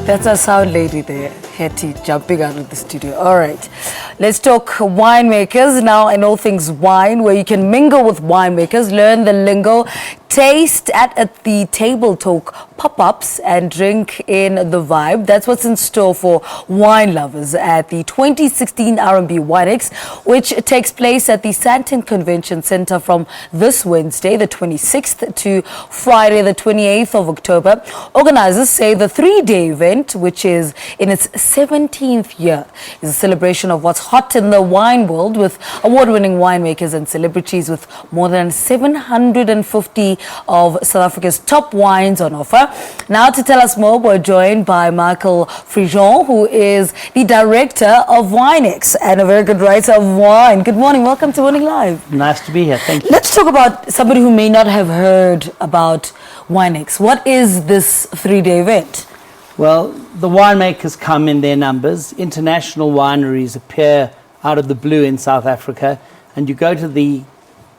That's our sound lady there, Hetty, jumping out of the studio. All right, let's talk winemakers now and all things wine, where you can mingle with winemakers, learn the lingo, taste at the table talk pop-ups and drink in the vibe. That's what's in store for wine lovers at the 2016 RMB WineX, which takes place at the Sandton Convention Centre from this Wednesday, the 26th, to Friday, the 28th of October. Organisers say the three-day event, which is in its 17th year, is a celebration of what's hot in the wine world, with award-winning winemakers and celebrities with more than 750 of South Africa's top wines on offer. Now, to tell us more, we're joined by Michael Fridjhon, who is the director of WineX and a very good writer of wine. Good morning. Welcome to Morning Live. Nice to be here. Thank you. Let's talk about somebody who may not have heard about WineX. What is this three-day event? Well, the winemakers come in their numbers. International wineries appear out of the blue in South Africa, and you go to the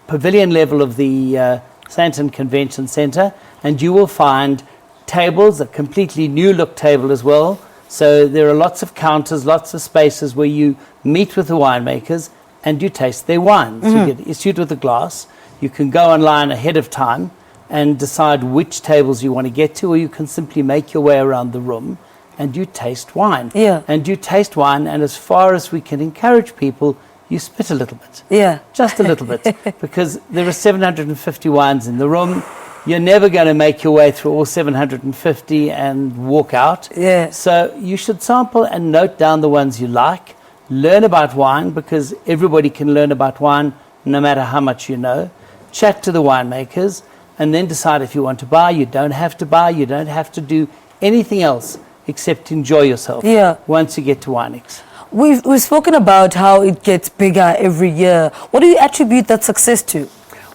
pavilion level of the Sandton Convention Centre, and you will find tables, a completely new look table as well. So there are lots of counters, lots of spaces where you meet with the winemakers and you taste their wines. You get issued with a glass. You can go online ahead of time and decide which tables you want to get to, or you can simply make your way around the room and you taste wine. Yeah. And you taste wine, and as far as we can encourage people, you spit a little bit. Yeah. Just a little bit. Because there are 750 wines in the room. You're never going to make your way through all 750 and walk out. Yeah. So you should sample and note down the ones you like. Learn about wine, because everybody can learn about wine no matter how much you know. Chat to the winemakers and then decide if you want to buy. You don't have to buy. You don't have to do anything else except enjoy yourself once you get to WineX. We've spoken about how it gets bigger every year. What do you attribute that success to?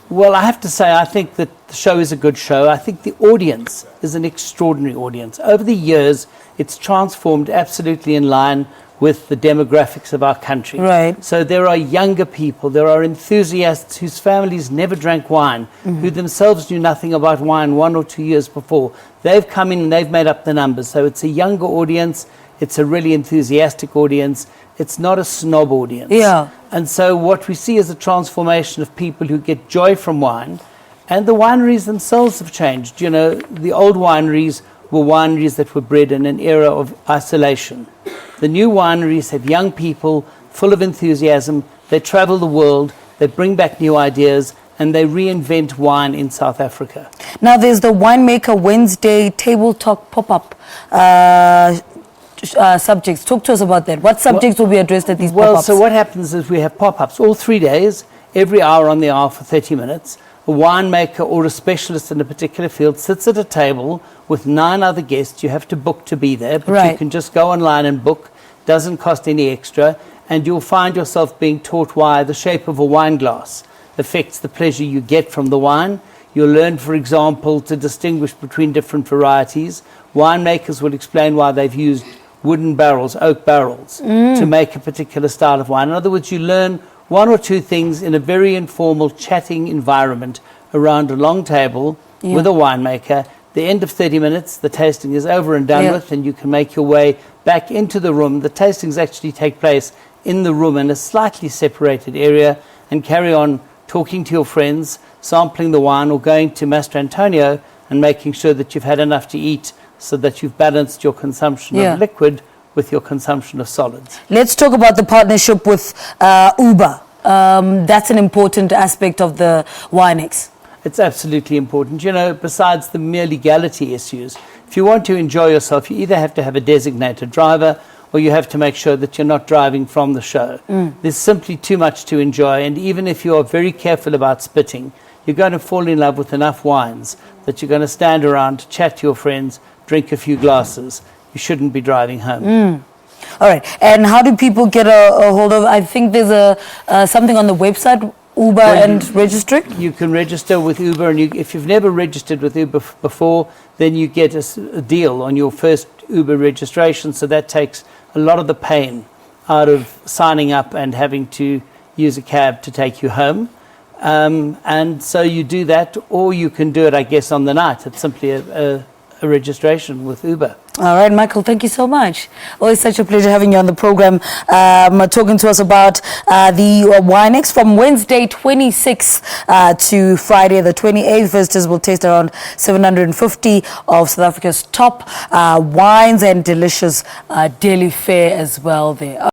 Well, I have to say, I think that the show is a good show. I think the audience is an extraordinary audience. Over the years, it's transformed absolutely in line with the demographics of our country. Right. So there are younger people, there are enthusiasts whose families never drank wine, who themselves knew nothing about wine 1 or 2 years before. They've come in and they've made up the numbers. So it's a younger audience. It's a really enthusiastic audience. It's not a snob audience. Yeah. And so what we see is a transformation of people who get joy from wine. And the wineries themselves have changed. You know, the old wineries were wineries that were bred in an era of isolation. The new wineries have young people full of enthusiasm. They travel the world. They bring back new ideas, and they reinvent wine in South Africa. Now, there's the Winemaker Wednesday Table Talk pop-up subjects. Talk to us about that. What subjects will be addressed at these pop-ups? Well, so what happens is we have pop-ups all 3 days, every hour on the hour for 30 minutes. A winemaker or a specialist in a particular field sits at a table with 9 other guests. You have to book to be there, but you can just go online and book. Doesn't cost any extra, and you'll find yourself being taught why the shape of a wine glass affects the pleasure you get from the wine. You'll learn, for example, to distinguish between different varieties. Winemakers will explain why they've used wooden barrels, oak barrels, to make a particular style of wine. In other words, you learn 1 or 2 things in a very informal, chatting environment around a long table with a winemaker. The end of 30 minutes, the tasting is over and done with, and you can make your way back into the room. The tastings actually take place in the room in a slightly separated area, and carry on talking to your friends, sampling the wine, or going to Mastro Antonio and making sure that you've had enough to eat, so that you've balanced your consumption of liquid with your consumption of solids. Let's talk about the partnership with Uber. That's an important aspect of the WineX. It's absolutely important. You know, besides the mere legality issues, if you want to enjoy yourself, you either have to have a designated driver, or you have to make sure that you're not driving from the show. There's simply too much to enjoy, and even if you are very careful about spitting, you're going to fall in love with enough wines that you're going to stand around, chat to your friends, drink a few glasses. You shouldn't be driving home. All right. And how do people get a hold of? I think there's something on the website, Uber, and registering. You can register with Uber, and if you've never registered with Uber before, then you get a deal on your first Uber registration. So that takes a lot of the pain out of signing up and having to use a cab to take you home. And so you do that, or you can do it, I guess, on the night. It's simply a a registration with Uber. All right, Michael, thank you so much. Always such a pleasure having you on the program, talking to us about the WineX from Wednesday 26th to Friday the 28th. Visitors will taste around 750 of South Africa's top wines and delicious daily fare as well there.